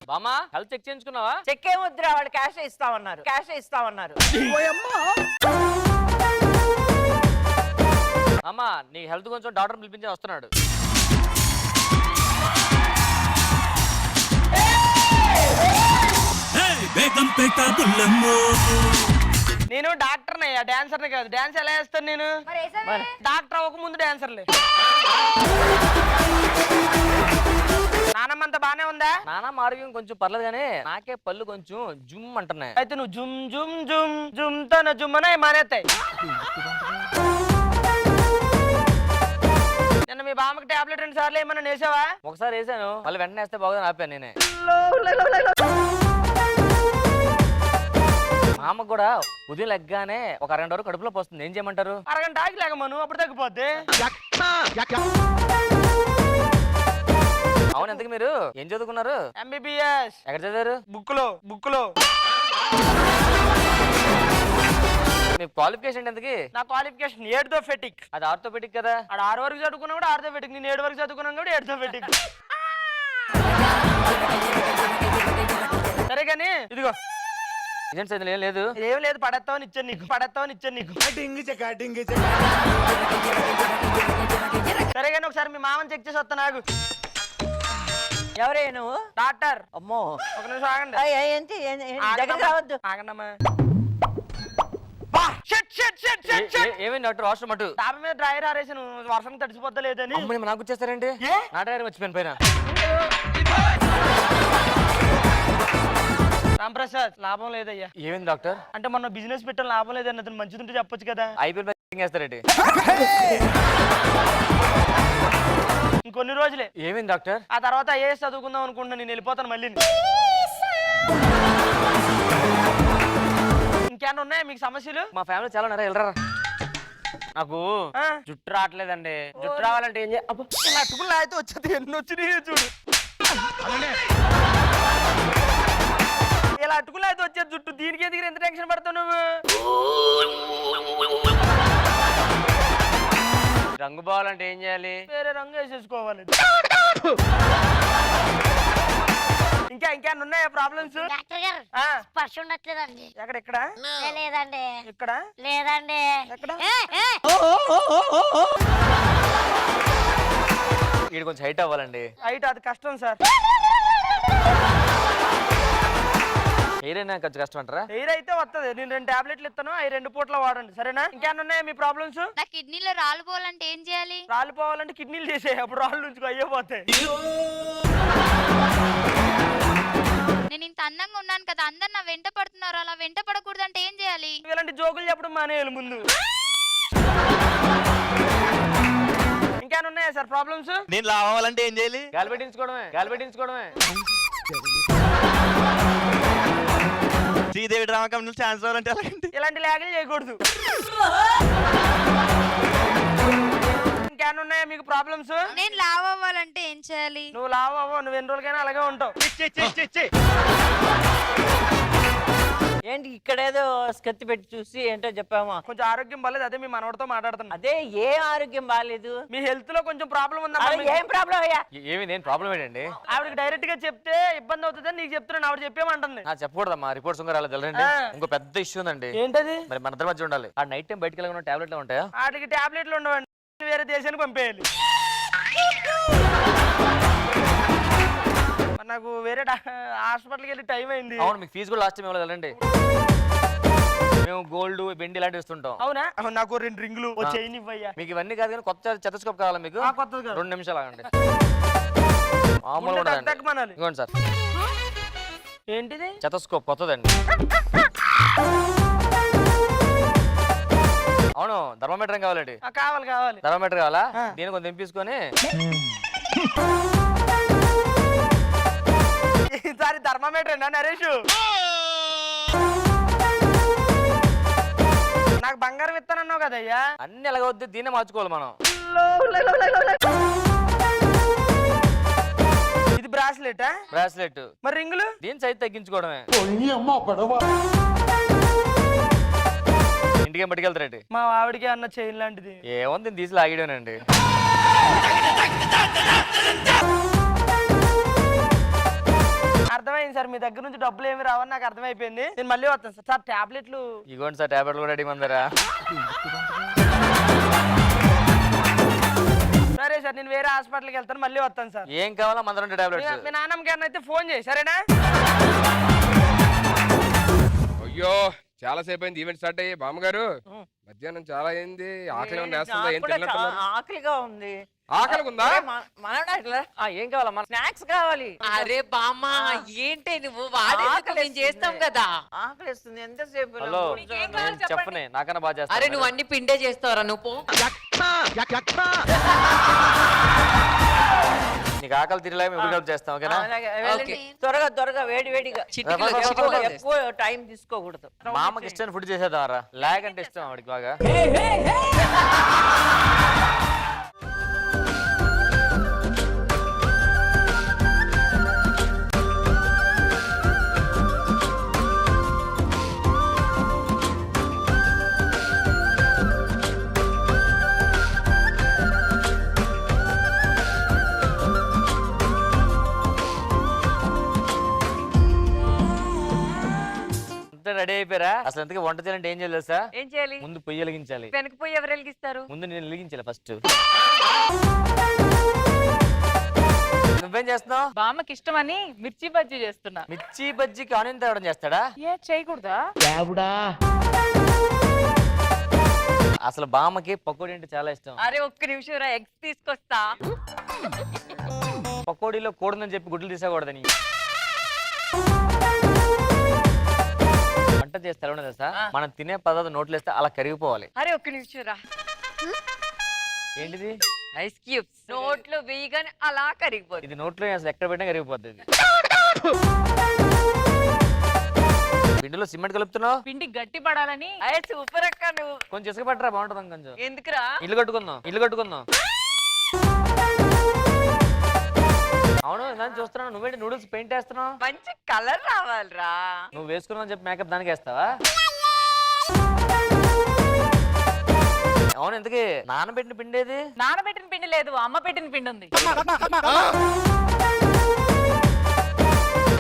బామా health check చేయించుకున్నావా? Check ఏమొద్దురా, వాళ్ళు cash ఇస్తామన్నారు. అమ్మా నీ హెల్త్ కొంచెం డాక్టర్ పిలిపించి వస్తున్నాడు. నేను డాక్టర్ నయ్యా, డాన్సర్ కాదు. డాన్స్ ఎలా వేస్తాను నేను? డాక్టర్ అవ్వక ముందు డాన్సర్లే. నానమ్మంత బానే ఉందా? నానమ్మ ఆరోగ్యం కొంచెం పర్లేదు కానీ నాకే పళ్ళు కొంచెం జుమ్ అంటున్నాయి. అయితే నువ్వు జుమ్ జుమ్ జుమ్ జుమ్ తన జుమ్మనే మానేస్తాయి. నిన్న మీ బామ్మకి టాబ్లెట్ 2 సార్లు ఏమన్నా వేసావా? ఒకసారి వేసాను, మళ్ళీ వెంటనే వేస్తే బాగుందని ఆపాను నేనే. మా అమ్మకు కూడా ఉదయం లెగ్గానే ఒక 2 వరకు కడుపులో పోస్తుంది. ఏం చేయమంటారు? అరగంట ఆగి లేకమను, అప్పుడు తగ్గిపోద్ది. అవును, ఎంతకు మీరు ఏం చదువుకున్నారు? MBBS. ఎక్కడ చదివారు? బుక్ లో. మీ క్వాలిఫికేషన్ ఎంతకి? నా క్వాలిఫికేషన్ ఆర్థోపెడిక్. అది ఆర్థోపెడిక్ కదా. ఆడ 6 వరకు చదువుకున్నా కూడా ఆర్థోపెడిక్, నేను 7 వరకు చదువుకున్నాను కూడా ఆర్థోపెడిక్. సరే కానీ ఇదిగో ఇదేంటి సార్ ఏం లేదు? ఏం లేదు, పడేస్తావని ఇచ్చాను నీకు. సరే కానీ ఒకసారి మీ మామని చెక్ చేసి వస్తా. నాకు ఎవరే నువ్వు? డాక్టర్. అమ్మో, ఒక నిమిషం ఆగండి. ఏంటి దగ్గర రావద్దు. ఆగండమ్మా. ఏమైంది డాక్టర్? వాష్రూమ్ అటు డాబా మీద డ్రైవర్ ఆరేసాను, వర్షం తడిసిపోద్దా లేదని. అమ్మని నాకు వచ్చేస్తారండి. నా డ్రైవర్ మర్చిపోయాను పైన. రాంప్రసాద్, లాభం లేదయ్యా. ఏమైంది డాక్టర్? అంటే మొన్న బిజినెస్ పెట్టాను, లాభం లేదని అతను మంచిది చెప్పొచ్చు కదా. ఐపీఎల్ వేస్తారండి ఇంకొన్ని రోజులే. ఏమైంది డాక్టర్? ఆ తర్వాత ఐఏఎస్ చదువుకుందాం అనుకుంటున్నా, నేను వెళ్ళిపోతాను మళ్ళీ. ఇంకేమన్నా ఉన్నాయా మీకు సమస్యలు? మా ఫ్యామిలీ చాలా ఉన్నారా, వెళ్ళరా. నాకు జుట్టు రావట్లేదండి. జుట్టు రావాలంటే ఏం ఇలా అట్టుకుని అయితే వచ్చేది, ఎన్ని వచ్చినాయి చూడు. ఇలా అట్టుకుని అయితే వచ్చేది జుట్టు. దీనికి ఎందుకు ఎంత టెన్షన్ పడతావు నువ్వు? రంగు పోవాలంటే ఏం చేయాలి? వేరే రంగు వేసేసుకోవాలి. ఇంకా ఉన్నాయా ప్రాబ్లమ్స్? డాక్టర్ గారు స్పర్శ ఉండట్లేదండి. ఎక్కడ లేదండి. ఇక్కడ లేదండి. ఎక్కడ? వీడు కొంచెం హైట్ అవ్వాలండి. హైట్ అది కష్టం సార్. హెయిర్ అయినా కొంచెం కష్టం అంటారా? హెయిర్ అయితే వస్తుంది. నేను 2 టాబ్లెట్లు ఇస్తాను, అవి 2 పూటలు వాడండి, సరేనా? ఇంకేమన్నా ఉన్నాయా మీ ప్రాబ్లమ్స్? నా కిడ్నీలో రాళ్ళు పోవాలంటే ఏం చేయాలి? రాళ్ళు పోవాలంటే కిడ్నీలు చేసేయి, అప్పుడు రాళ్ళు నుంచి అయ్యే పోతాయి. నేను ఇంత అందంగా ఉన్నాను కదా, అందరు నా వెంట పడుతున్నారు. అలా వెంట పడకూడదు అంటే ఏం చేయాలి? ఇలాంటి జోకులు చెప్పడం మానేయాలి ముందు. ఇంకేమన్నా ఉన్నాయా సార్ ప్రాబ్లమ్స్? నేను లావాలంటే ఏం చేయాలి? గాలి పెట్టించుకోవడమే. శ్రీదేవి డ్రామా కంపెనీ ఛాన్స్ రావాలంటే ఇలాంటి లేఖలు చేయకూడదు. ఇంకేమన్నా ఉన్నాయా మీకు ప్రాబ్లమ్స్? నేను లావ్ అవ్వాలంటే ఏం చేయాలి? నువ్వు లావు అవ్వవు, నువ్వు ఎన్ని రోజులకైనా అలాగే ఉంటావు. ఏంటి ఇక్కడేదో స్కత్తి పెట్టి చూసి ఏంటో చెప్పామా? కొంచెం ఆరోగ్యం బాలేదు, అదే మీ మనవడితో మాట్లాడుతున్నా. అదే ఏం ఆరోగ్యం బాగాలేదు? మీ హెల్త్ లో కొంచెం ప్రాబ్లం ఉందా? ఏం ప్రాబ్లం అయ్యా? ఏమి నేను ప్రాబ్లం ఏంటండి? ఆవిడకి డైరెక్ట్ గా చెప్తే ఇబ్బంది అవుతుందని నీకు చెప్తున్నాను. ఆవిడ చెప్పేమంటుంది. చెప్పకూడదమ్మా, రిపోర్ట్స్ ఇంకా రాలేదు వెళ్ళండి. ఇంకో పెద్ద ఇష్యూ ఉందండి. ఏంటది? మరి మన ఇద్దరి మధ్య ఉండాలి. ఆ నైట్ టైం బయటకు వెళ్ళకుండా టాబ్లెట్లు ఉంటాయా? వాటికి టాబ్లెట్లు ఉండవండి, వేరే దేశానికి పంపేయాలి. నాకు వేరే హాస్పిటల్కి వెళ్ళి టైం అయింది. అవును, మీకు ఫీజు కూడా లాస్ట్ టైం ఇవ్వలేదు వెళ్ళండి. మేము గోల్డ్ వెండి ఇలాంటివి ఇస్తుంటాం. అవునా? నాకు 2 రింగులు చైన్ ఇవ్వయ్యా. మీకు ఇవన్నీ కాదు కానీ కొత్త చెతస్కోప్ కావాలా మీకు? 2 నిమిషాలు ఆగండి. ఇవ్వండి సార్. ఏంటిది? చెతస్కోప్ కొత్తదండి. అవును, థర్మోమీటర్ కావాలండి. కావాలి. థర్మోమీటర్ కావాలా? దీన్ని కొంచెం తెంపించుకొని ఈసారి థర్మోమీటర్ ఏనా నరేష్? నాకు బంగారం ఇస్తానన్నావు కదయ్యా. అన్ని ఎలాగొద్ది, దీన్నే మార్చుకోవాలి మనం. ఇది బ్రాస్లెటా? బ్రాస్లెట్. మరి రింగులు? దీని సైజ్ తగ్గించుకోవడమే. ఇంటికి పట్టుకెళ్తారండి. మా ఆవిడికి అన్న చైన్ లాంటిది ఏముంది, తీసి లాగేయడమేనండి. అర్థమైంది. అర్థమైంది సార్, మీ దగ్గర నుంచి డబ్బులు ఏమి రావని నాకు అర్థమైపోయింది. నేను మళ్ళీ వస్తాను సార్. సార్ టాబ్లెట్లు ఇగోండి సార్, టాబ్లెట్లు కూడా రెడీ మందరా. సరే సార్, నేను వేరే హాస్పిటల్కి వెళ్తాను, మళ్ళీ వస్తాను సార్. ఏం కావాలా మన రెండు టాబ్లెట్స్. మీ నాన్నమ్మ గారిని అయితే ఫోన్ చేయి, సరేనా? అయ్యో చాలా సేపు అయింది ఈవెంట్ స్టార్ట్ అయ్యి. బామ్మగారు మధ్యాహ్నం చాలా అయింది, ఆకలి ఏమన్నా వేస్తుందా? ఏం తిన్నట్టున్నారు? ఆకలిగా ఉంది. ఆకలిగా ఉందా? ఏం కావాలా? మన స్నాక్స్ కావాలి. అరే బామ్మ ఏంటి నువ్వు వాడేందుకు మేము చేస్తాం కదా. ఆకలిస్తుంది ఎంతసేపు. హలో చెప్పనే, నాకన్నా బాగా చేస్తా. అరే నువ్వు అన్ని పిండే చేస్తావరా నువ్వు. నీకు ఆకలి తిరగలేక మేము కలిపి చేస్తాం, ఓకేనా? వెళ్ళండి. త్వరగా త్వరగా వేడి వేడిగా. ఎక్కువ టైం తీసుకోకూడదు. మా అమ్మకి ఇష్టమైన ఫుడ్ చేసేద్దామరా. లాగ్ అంటే ఇష్టం ఆవిడకి బాగా. రెడీ అయిపోయారా? అసలు ఎంతగా వంట చేయాలంటే ఏం చేయాలి సార్? ఏం చేయాలి? ముందు పొయ్యి వెలిగించాలి. వెనక పోయి ఎవరు వెలిగిస్తారు? ముందు నేను వెలిగించాలి ఫస్ట్. నువ్వేం చేస్తున్నావు? బామ్మకి ఇష్టమని మిర్చి బజ్జీ చేస్తున్నా. మిర్చి బజ్జీకి ఆనియన్ తేవడం చేస్తాడా? ఏ చేయకూడదా? అసలు బామ్మకి పకోడీ అంటే చాలా ఇష్టం. అరే ఒక్క నిమిషం రా, ఎగ్స్ తీసుకొస్తా. పకోడీలో కూడదని చెప్పి గుడ్లు తీసేకూడదని. వంట చేస్తారు ఉండదు సార్, మనం తినే పదార్థం నోట్లు వేస్తే అలా కరిగిపోవాలి. అరే ఒక్క నిమిషం రా. ఏంటిది? ఐస్ క్యూబ్స్ నోట్లో వేయగానే అలా కరిగిపోతుంది. ఇది నోట్లో అసలు ఎక్కడ పెట్టినా కరిగిపోతుంది. పిండిలో సిమెంట్ కలుపుతున్నావు? పిండి గట్టి పడాలని. అరే సూపర్ అక్క నువ్వు. కొంచెం ఇసుక పట్టరా, బాగుంటుంది కొంచెం. ఎందుకురా? ఇల్లు కట్టుకుందాం, ఇల్లు కట్టుకుందాం. అవును, దాన్ని చూస్తున్నావు. నువ్వేంటి నూడిల్స్ పెయింట్ వేస్తున్నావు? మంచి కలర్ రావాలిరా. నువ్వు వేసుకున్నావు చెప్పి మేకప్ దానికి వేస్తావా? అవును, ఎందుకే నానబెట్టిన పిండి ఏది? నానబెట్టిన పిండి లేదు, అమ్మ పెట్టిన పిండి ఉంది.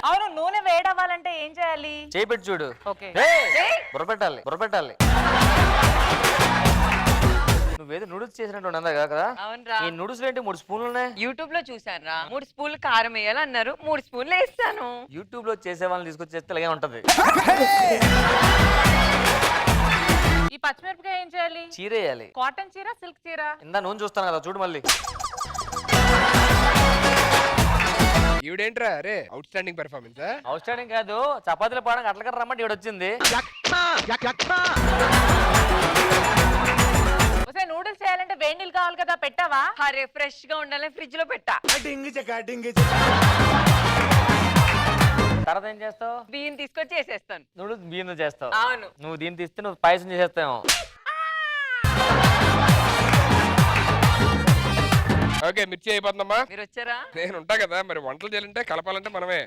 అవును, నూనె వేడవ్వాలంటే ఏం చేయాలి? చేయి పెట్టి చూడు. ఓకే. బుర్ర పెట్టాలి, బుర్ర పెట్టాలి. నువ్వేదో నూడిల్స్ చేసినట్టు ఉందా కదా? అవునరా. ఈ నూడిల్స్ ఏంటి 3 స్పూన్లు ఉన్నాయి? యూట్యూబ్ లో చూసాను రా. 3 స్పూన్లు కారం వేయాలన్నారు, 3 స్పూన్లు వేస్తాను. యూట్యూబ్ లో చేసే వాళ్ళని తీసుకొచ్చి చేస్తే ఇలాగే ఉంటది. ఈ పచ్చిమిరపకాయ ఏం చేయాలి? చీర వేయాలి. కాటన్ చీర, సిల్క్ చీర? ఇందా నూనె చూస్తాను కదా, చూడు మళ్ళీ. ఈవిడేంట్రా అరే out standing performance. Out standing కాదు, చపాతీలు పాడడానికి అట్లకర రమ్మంటే ఈవిడ వచ్చింది. నూడిల్స్ చేయాలంటే వేడి నీళ్ళు కావాలి కదా, పెట్టావా? అరే ఫ్రెష్ గా ఉండాలని ఫ్రిడ్జ్ లో పెట్టా. తర్వాత ఏం చేస్తావు? బియ్యం తీసుకొచ్చి వేసేస్తాను. నూడిల్స్ బియ్యం చేస్తావు? అవును. నువ్వు దీన్ని తీస్తే నువ్వు పాయసం చేసేస్తావు. ఓకే మిర్చి అయిపోతుందమ్మా. మీరు వచ్చారా? నేను ఉంటా కదా, మరి వంటలు చేయాలంటే కలపాలంటే మనమే.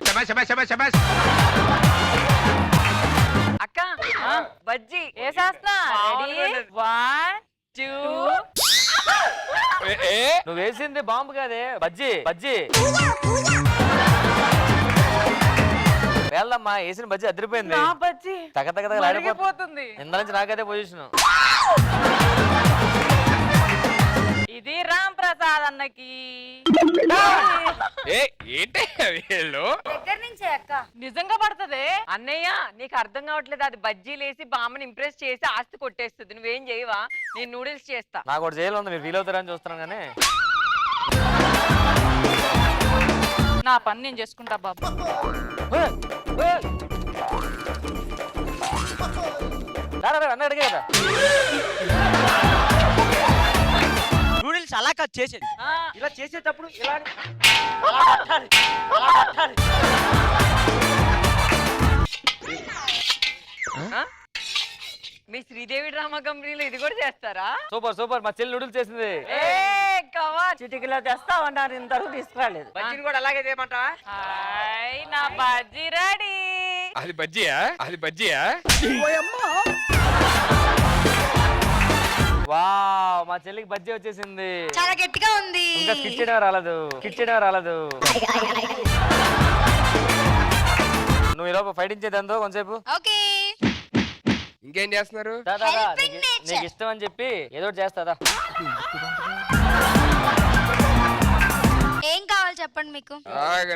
అక్క బజ్జీ వేసేస్తా. రెడీ? 1 2. నువ్వు వేసింది బాంబు కాదే, బజ్జీ బజ్జీ. వెళ్దమ్మా, వేసిన బజ్జీ అదిరిపోయింది. నా బజ్జీ తగ తగ తగలాడిపోతుంది. పోతుంది. ఇంత నుంచి నాకైతే పొజిషన్. ఇది రామ్ ప్రసాద్ అన్నకి. ఏంటి వీళ్ళు? నిజంగా పడుతుంది. అన్నయ్య నీకు అర్థం కావట్లేదు, అది బజ్జీలేసి బామ్మని ఇంప్రెస్ చేసి ఆస్తి కొట్టేస్తుంది. నువ్వేం చేయవా? నేను నూడిల్స్ చేస్తా. నాకు ఒకటి చేయాలి ఉంది, మీరు ఫీల్ అవుతారని చూస్తున్నాను కానీ. నా పని నేను చేసుకుంటా బాబు. అన్న అడిగే కదా నూడిల్స్ అలా కట్ చేసేది, ఇలా చేసేటప్పుడు ఇలా మీ శ్రీదేవి డ్రామా కంపెనీలో ఇది కూడా చేస్తారా? Super super. మా చెల్లి నూడిల్స్ చేసింది. చిటికలో తెస్తామన్నారు, ఇంతవరకు తీసుకురాలేదు. బజ్జీని కూడా అలాగే చేయమంటావా? హాయ్, నా బజ్జీ రెడీ. అది బజ్జీయా? అది బజ్జీయా? వావ్, మా చెల్లికి బజ్జీ వచ్చేసింది. చాలా గట్టిగా ఉంది. ఇంకా స్కిట్ చేయడం రాలేదు, స్కిట్ చేయడం రాలేదు. ఈలోపు ఫైటింగ్ చేద్దాం కొంచెంసేపు. ఓకే. ఇంకేం చేస్తున్నారు? దాదా Helping nature. నీకు ఇష్టం అని చెప్పి ఏదో ఒకటి చేస్తాదా. ఏం కావాలి చెప్పండి మీకు.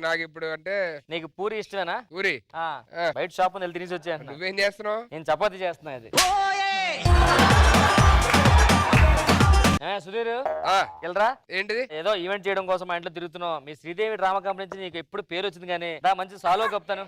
నాకు ఇప్పుడు అంటే నీకు పూరి ఇష్టమేనా? ఊరి ఆ, బయట షాప్ ఉంది, వెళ్ళి తినేసి వచ్చే. నువ్వేం చేస్తున్నావు? నేను చపాతీ చేస్తున్నా. అది సుధీర్ వెళ్ళరా. ఏంటిది? ఏదో ఈవెంట్ చేయడం కోసం మా ఇంట్లో తిరుగుతున్నావు. మీ శ్రీదేవి డ్రామా కంపెనీ నుంచి నీకు ఎప్పుడు పేరు వచ్చింది కానీ దా మంచి సాలో కప్తాను.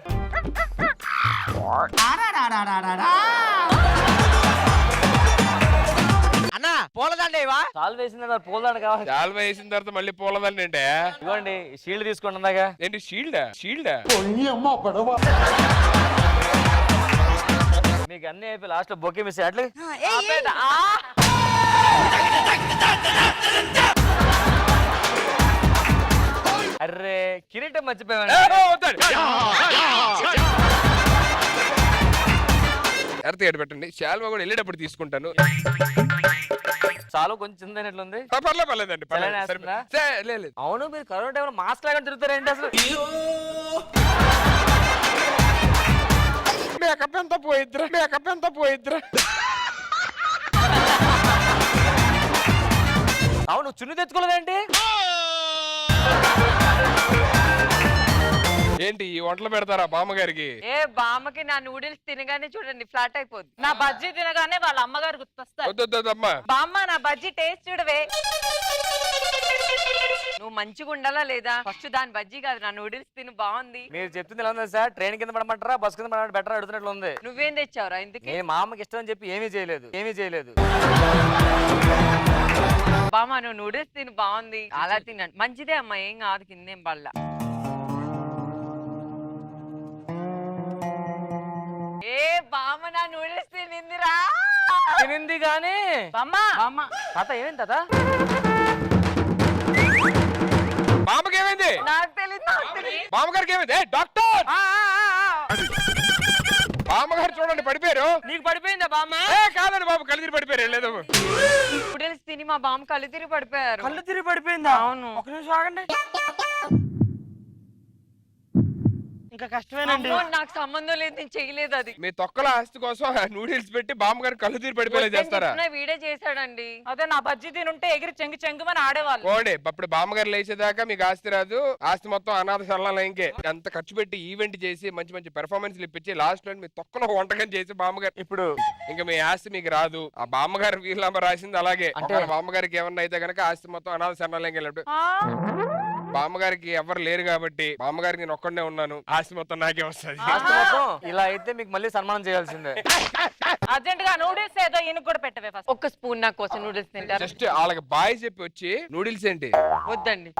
అన్నా పూలదండ ఇవా? సాల్వ్ వేసిందా? పూలదాడు కావాలి. చాలా వేసిన తర్వాత మళ్ళీ పూలదండి అంటే ఇవ్వండి షీల్డ్ తీసుకోండి. అందాక ఏంటి షీల్డా? షీల్డా? మీకు అన్ని అయిపోయి లాస్ట్ లో బొకే మిస్ అట్లు. అర్రే కిరీటం మర్చిపోయాను. ఎర్త ఏడు పెట్టండి. శాల్వా కూడా వెళ్ళేటప్పుడు తీసుకుంటాను. చాలా కొంచెం చిన్నట్లుంది. పర్లేదండి. చల్లనే వేస్తుందా? లేదు. అవును మీరు కరోనా టైంలో మాస్క్ లాగా తిరుగుతారేంటి అసలు? మేకప్ ఎంత పోయిద్రా. అవును చున్ని తెచ్చుకోలేదేంటి? ఏంటి ఈ వంటలు పెడతారా బామ్మగారికి? ఏ బామ్మకి నా నూడిల్స్ తినగానే చూడండి ఫ్లాట్ అయిపోద్ది. నా బజ్జీ తినగానే వాళ్ళ అమ్మగారు గుర్తొస్తారు. వద్దమ్మా. బామ్మ నా బజ్జీ టేస్ట్ చూడవే. నువ్వు మంచిగా ఉండాలా లేదా? ఫస్ట్ దాని బజ్జీ కాదు నా నూడిల్స్ తిను, బాగుంది. మీరు చెప్తుంది ఎలా ఉంది సార్? ట్రైన్ కింద పడమంటారా బస్ కింద పడమంటారా? బెటర్ అడుగుతున్నట్లు ఉంది. నువ్వేం తెచ్చావురా ఇందుకే? నేను మా అమ్మకి ఇష్టం అని చెప్పి ఏమీ చేయలేదు. బామ్మ నువ్వు నూడిల్స్ తిను, బాగుంది. అలా తిన్నాను, మంచిదే అమ్మా, ఏం కాదు, కిందేం పడలా. ఏ బామ్మ నా నూడిల్స్ తినిందిరా. తినింది కానీ బామ్మ తాత ఏమైంది తాత? బామ్మకి ఏమైంది? నాకు తెలియదు. బామ్మగారికి ఏమైంది? డాక్టర్ బామ్మగారు చూడండి పడిపోయారు. నీకు పడిపోయిందా బామ్మ? కాదండి బాబు, కళ్ళు తిరిగి పడిపోయారు. లేదు నూడిల్స్ తిని మా బామ్మ కళ్ళు తిరిగి పడిపోయారు. కళ్ళు తిరిగి పడిపోయిందా? అవును. ఒక నిమిషం ఆగండి. ఇంకా కష్టమేనండి. అమ్మో, నాకు సంబంధం లేదు, నేను చేయలేదు అది. మీ తొక్కల ఆస్తి కోసం నూడిల్స్ పెట్టి బామ్మగారు కళ్ళు తిరిగి పడిపోయేలా చేస్తారా? వీడే చేశాడండి. అదే నా బజ్జీ తినుంటే ఎగిరి చెంగుమని ఆడేవాళ్ళు. పోండి, అప్పుడు బామ్మగారు లేచేదాకా మీకు ఆస్తి రాదు. ఆస్తి మొత్తం అనాథ శరణాలయంకే. అంత ఖర్చు పెట్టి ఈవెంట్ చేసి మంచి మంచి పెర్ఫార్మెన్స్ ఇప్పించి లాస్ట్ లో మీ తొక్కలో వంటకం చేసి బామ్మగారు ఇప్పుడు ఇంకా మీ ఆస్తి మీకు రాదు. ఆ బామ్మగారు వీళ్ళమ్మ రాసింది అలాగే. అంటే బామ్మగారికి ఏమన్నా అయితే గనక ఆస్తి మొత్తం అనాథ శరణాలయం వెళ్ళినప్పుడు బామ్మగారికి ఎవరు లేరు కాబట్టి బామ్మగారికి నేను ఒక్కడే ఉన్నాను. ఆస్తి మొత్తం నాకే వస్తుంది. ఆస్తి మొత్తం ఇలా అయితే మీకు మళ్ళీ సన్మానం చేయాల్సిందే. అర్జెంట్ గా నూడిల్స్ ఏదో ఈయనకు కూడా పెట్టవే ఫస్ట్. ఒక్క స్పూన్ నా కోసం నూడిల్స్ తింటారు? జస్ట్ వాళ్ళకి బాయ్ చెప్పి వచ్చి నూడిల్స్ ఏంటి? వద్దండి.